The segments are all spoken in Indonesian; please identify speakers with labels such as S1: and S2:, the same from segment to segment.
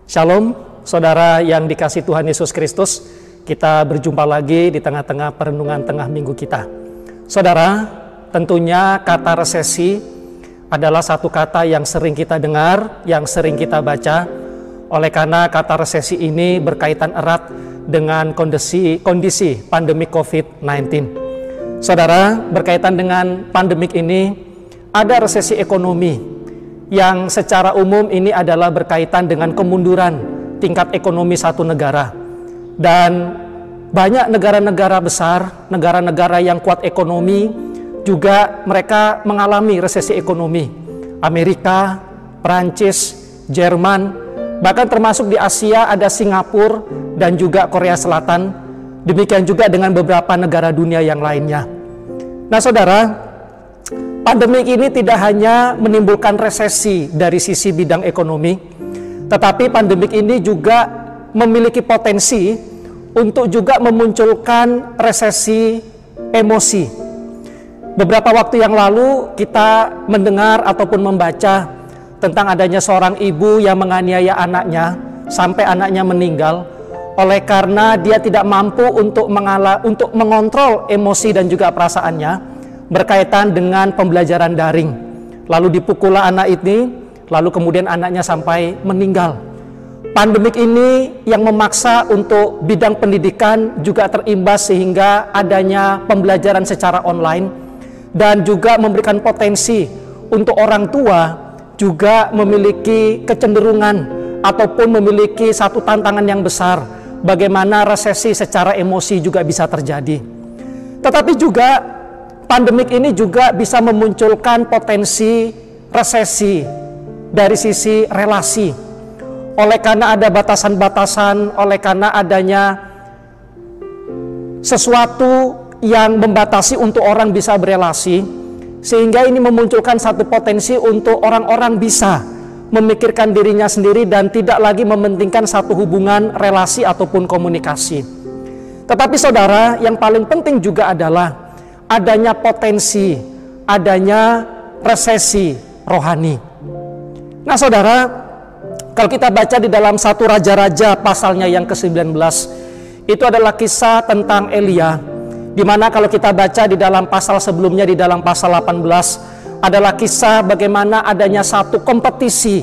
S1: Shalom, saudara yang dikasihi Tuhan Yesus Kristus. Kita berjumpa lagi di tengah-tengah perenungan tengah minggu kita. Saudara, tentunya kata resesi adalah satu kata yang sering kita dengar, yang sering kita baca. Oleh karena kata resesi ini berkaitan erat dengan kondisi pandemi COVID-19. Saudara, berkaitan dengan pandemik ini, ada resesi ekonomi yang secara umum ini adalah berkaitan dengan kemunduran tingkat ekonomi satu negara. Dan banyak negara-negara besar, negara-negara yang kuat ekonomi, juga mereka mengalami resesi ekonomi. Amerika, Prancis, Jerman, bahkan termasuk di Asia ada Singapura dan juga Korea Selatan. Demikian juga dengan beberapa negara dunia yang lainnya. Nah saudara, pandemi ini tidak hanya menimbulkan resesi dari sisi bidang ekonomi, tetapi pandemi ini juga memiliki potensi untuk juga memunculkan resesi emosi. Beberapa waktu yang lalu kita mendengar ataupun membaca tentang adanya seorang ibu yang menganiaya anaknya sampai anaknya meninggal oleh karena dia tidak mampu untuk mengontrol emosi dan juga perasaannya berkaitan dengan pembelajaran daring. Lalu dipukullah anak ini, lalu kemudian anaknya sampai meninggal. Pandemik ini yang memaksa untuk bidang pendidikan juga terimbas sehingga adanya pembelajaran secara online dan juga memberikan potensi untuk orang tua juga memiliki kecenderungan ataupun memiliki satu tantangan yang besar bagaimana resesi secara emosi juga bisa terjadi. Tetapi juga pandemik ini juga bisa memunculkan potensi resesi dari sisi relasi. Oleh karena ada batasan-batasan, oleh karena adanya sesuatu yang membatasi untuk orang bisa berelasi, sehingga ini memunculkan satu potensi untuk orang-orang bisa memikirkan dirinya sendiri dan tidak lagi mementingkan satu hubungan relasi ataupun komunikasi. Tetapi saudara, yang paling penting juga adalah adanya potensi, adanya resesi rohani. Nah saudara, kalau kita baca di dalam 1 Raja-Raja pasalnya yang ke-19, itu adalah kisah tentang Elia, di mana kalau kita baca di dalam pasal sebelumnya, di dalam pasal 18, adalah kisah bagaimana adanya satu kompetisi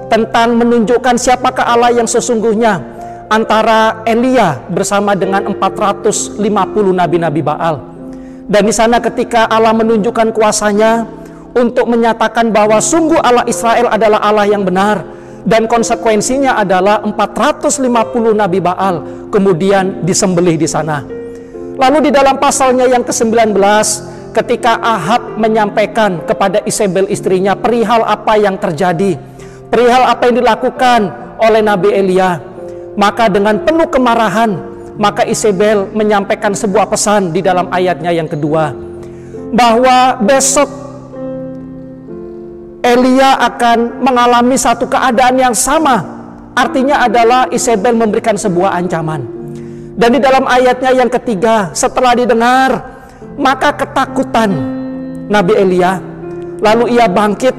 S1: tentang menunjukkan siapakah Allah yang sesungguhnya antara Elia bersama dengan 450 nabi-nabi Baal. Dan di sana ketika Allah menunjukkan kuasanya untuk menyatakan bahwa sungguh Allah Israel adalah Allah yang benar, dan konsekuensinya adalah 450 nabi Baal kemudian disembelih di sana. Lalu di dalam pasalnya yang ke-19, ketika Ahab menyampaikan kepada Isabel istrinya perihal apa yang terjadi, perihal apa yang dilakukan oleh Nabi Elia, maka dengan penuh kemarahan maka Isabel menyampaikan sebuah pesan di dalam ayatnya yang kedua, bahwa besok Elia akan mengalami satu keadaan yang sama. Artinya adalah Isabel memberikan sebuah ancaman. Dan di dalam ayatnya yang ketiga, setelah didengar, maka ketakutan Nabi Elia, lalu ia bangkit,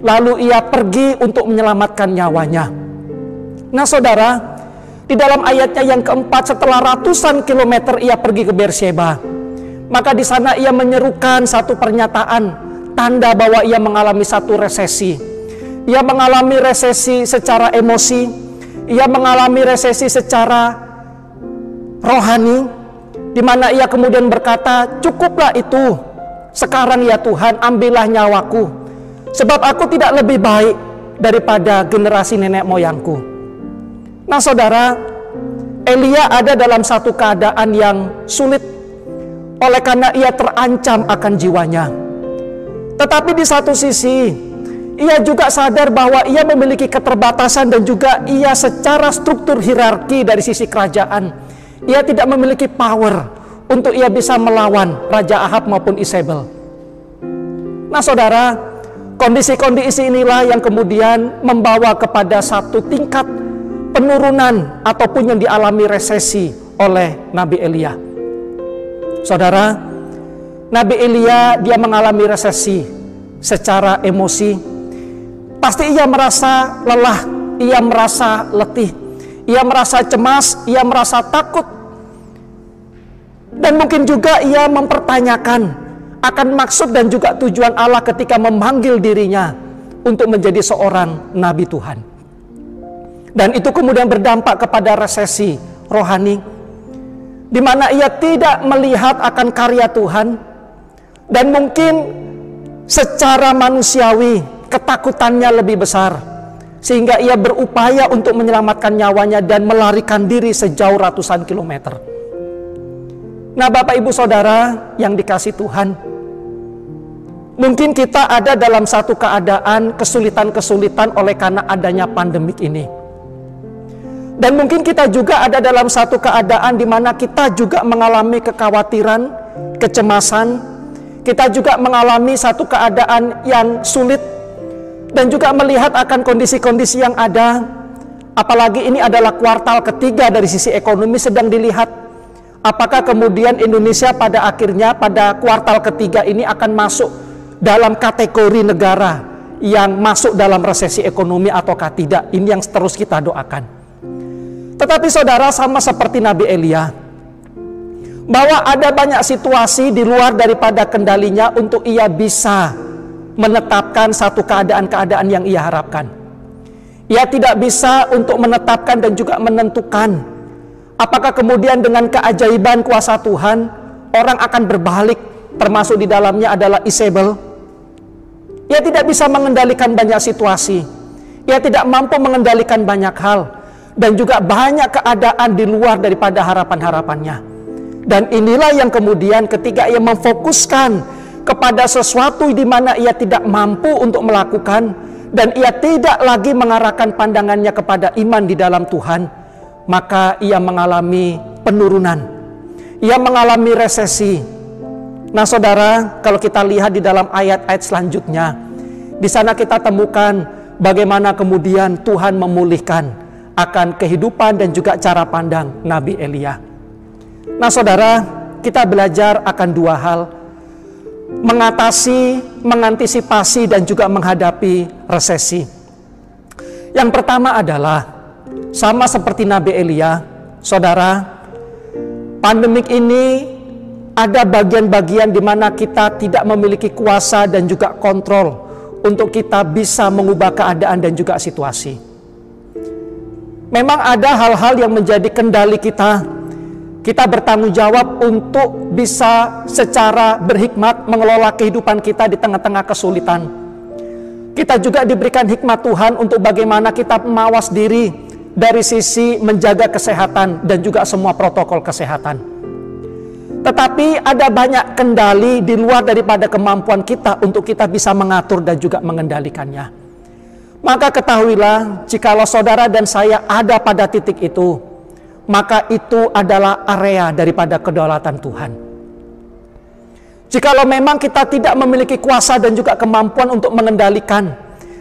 S1: lalu ia pergi untuk menyelamatkan nyawanya. Nah saudara, di dalam ayatnya yang keempat, setelah ratusan kilometer ia pergi ke Beersheba, maka di sana ia menyerukan satu pernyataan, tanda bahwa ia mengalami satu resesi. Ia mengalami resesi secara emosi, ia mengalami resesi secara rohani, di mana ia kemudian berkata, cukuplah itu, sekarang ya Tuhan, ambillah nyawaku, sebab aku tidak lebih baik daripada generasi nenek moyangku. Nah saudara, Elia ada dalam satu keadaan yang sulit oleh karena ia terancam akan jiwanya. Tetapi di satu sisi, ia juga sadar bahwa ia memiliki keterbatasan dan juga ia secara struktur hierarki dari sisi kerajaan, ia tidak memiliki power untuk ia bisa melawan Raja Ahab maupun Isabel. Nah saudara, kondisi-kondisi inilah yang kemudian membawa kepada satu tingkat penurunan ataupun yang dialami resesi oleh Nabi Elia. Saudara, Nabi Elia dia mengalami resesi secara emosi. Pasti ia merasa lelah, ia merasa letih, ia merasa cemas, ia merasa takut. Dan mungkin juga ia mempertanyakan akan maksud dan juga tujuan Allah ketika memanggil dirinya untuk menjadi seorang nabi Tuhan. Dan itu kemudian berdampak kepada resesi rohani, di mana ia tidak melihat akan karya Tuhan, dan mungkin secara manusiawi ketakutannya lebih besar, sehingga ia berupaya untuk menyelamatkan nyawanya dan melarikan diri sejauh ratusan kilometer. Nah, Bapak Ibu Saudara yang dikasihi Tuhan, mungkin kita ada dalam satu keadaan kesulitan-kesulitan oleh karena adanya pandemik ini. Dan mungkin kita juga ada dalam satu keadaan di mana kita juga mengalami kekhawatiran, kecemasan. Kita juga mengalami satu keadaan yang sulit dan juga melihat akan kondisi-kondisi yang ada. Apalagi ini adalah kuartal ketiga dari sisi ekonomi sedang dilihat. Apakah kemudian Indonesia pada akhirnya pada kuartal ketiga ini akan masuk dalam kategori negara yang masuk dalam resesi ekonomi ataukah tidak? Ini yang terus kita doakan. Tetapi saudara, sama seperti Nabi Elia, bahwa ada banyak situasi di luar daripada kendalinya untuk ia bisa menetapkan satu keadaan-keadaan yang ia harapkan. Ia tidak bisa untuk menetapkan dan juga menentukan apakah kemudian dengan keajaiban kuasa Tuhan orang akan berbalik, termasuk di dalamnya adalah Isabel. Ia tidak bisa mengendalikan banyak situasi, ia tidak mampu mengendalikan banyak hal, dan juga banyak keadaan di luar daripada harapan-harapannya. Dan inilah yang kemudian ketika ia memfokuskan kepada sesuatu di mana ia tidak mampu untuk melakukan, dan ia tidak lagi mengarahkan pandangannya kepada iman di dalam Tuhan, maka ia mengalami penurunan, ia mengalami resesi. Nah saudara, kalau kita lihat di dalam ayat-ayat selanjutnya, di sana kita temukan bagaimana kemudian Tuhan memulihkan akan kehidupan dan juga cara pandang Nabi Elia. Nah saudara, kita belajar akan dua hal: mengatasi, mengantisipasi dan juga menghadapi resesi. Yang pertama adalah sama seperti Nabi Elia, saudara, pandemik ini ada bagian-bagian di mana kita tidak memiliki kuasa dan juga kontrol untuk kita bisa mengubah keadaan dan juga situasi. Memang ada hal-hal yang menjadi kendali kita. Kita bertanggung jawab untuk bisa secara berhikmat mengelola kehidupan kita di tengah-tengah kesulitan. Kita juga diberikan hikmat Tuhan untuk bagaimana kita mawas diri dari sisi menjaga kesehatan dan juga semua protokol kesehatan. Tetapi ada banyak kendali di luar daripada kemampuan kita untuk kita bisa mengatur dan juga mengendalikannya. Maka ketahuilah, jikalau saudara dan saya ada pada titik itu, maka itu adalah area daripada kedaulatan Tuhan. Jikalau memang kita tidak memiliki kuasa dan juga kemampuan untuk mengendalikan,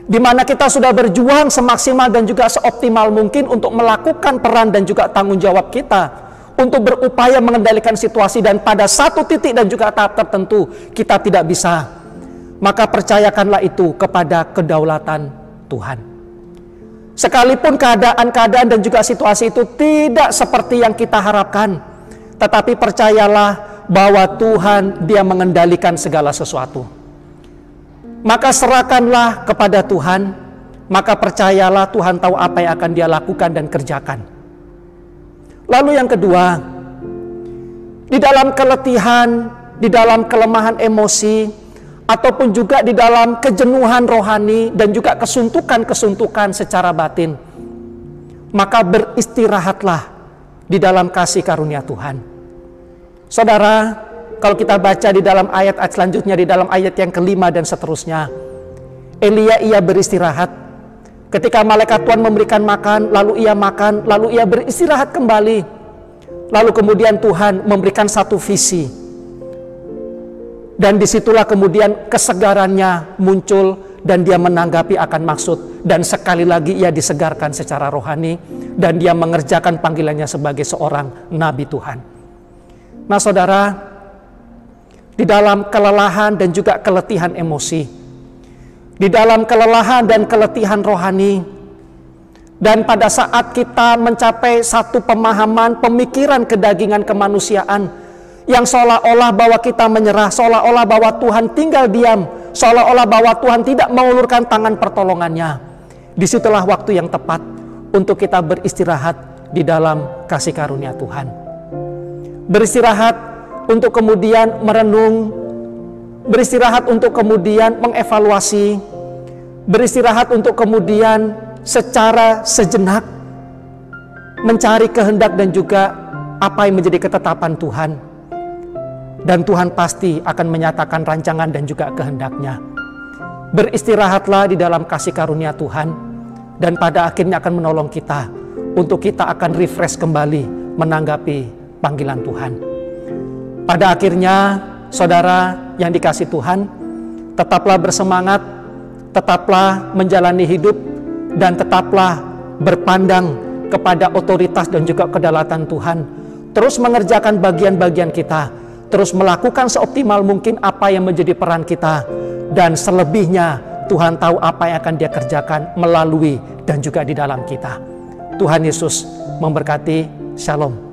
S1: di mana kita sudah berjuang semaksimal dan juga seoptimal mungkin untuk melakukan peran dan juga tanggung jawab kita, untuk berupaya mengendalikan situasi, dan pada satu titik dan juga tahap tertentu kita tidak bisa, maka percayakanlah itu kepada kedaulatan Tuhan. Sekalipun keadaan-keadaan dan juga situasi itu tidak seperti yang kita harapkan, tetapi percayalah bahwa Tuhan dia mengendalikan segala sesuatu. Maka serahkanlah kepada Tuhan, maka percayalah Tuhan tahu apa yang akan dia lakukan dan kerjakan. Lalu yang kedua, di dalam keletihan, di dalam kelemahan emosi, ataupun juga di dalam kejenuhan rohani dan juga kesuntukan-kesuntukan secara batin, maka beristirahatlah di dalam kasih karunia Tuhan. Saudara, kalau kita baca di dalam ayat-ayat selanjutnya, di dalam ayat yang kelima dan seterusnya, Elia ia beristirahat. Ketika malaikat Tuhan memberikan makan, lalu ia makan, lalu ia beristirahat kembali. Lalu kemudian Tuhan memberikan satu visi. Dan disitulah kemudian kesegarannya muncul dan dia menanggapi akan maksud. Dan sekali lagi ia disegarkan secara rohani dan dia mengerjakan panggilannya sebagai seorang nabi Tuhan. Nah saudara, di dalam kelelahan dan juga keletihan emosi, di dalam kelelahan dan keletihan rohani, Dan pada saat kita mencapai satu pemahaman, pemikiran kedagingan kemanusiaan yang seolah-olah bahwa kita menyerah, seolah-olah bahwa Tuhan tinggal diam, seolah-olah bahwa Tuhan tidak mengulurkan tangan pertolongannya, disitulah waktu yang tepat untuk kita beristirahat di dalam kasih karunia Tuhan. Beristirahat untuk kemudian merenung, beristirahat untuk kemudian mengevaluasi, beristirahat untuk kemudian secara sejenak mencari kehendak dan juga apa yang menjadi ketetapan Tuhan. Dan Tuhan pasti akan menyatakan rancangan dan juga kehendaknya. Beristirahatlah di dalam kasih karunia Tuhan, dan pada akhirnya akan menolong kita untuk kita akan refresh kembali menanggapi panggilan Tuhan. Pada akhirnya, saudara yang dikasihi Tuhan, tetaplah bersemangat, tetaplah menjalani hidup, dan tetaplah berpandang kepada otoritas dan juga kedaulatan Tuhan. Terus mengerjakan bagian-bagian kita, terus melakukan seoptimal mungkin apa yang menjadi peran kita, dan selebihnya Tuhan tahu apa yang akan Dia kerjakan melalui dan juga di dalam kita. Tuhan Yesus memberkati. Shalom.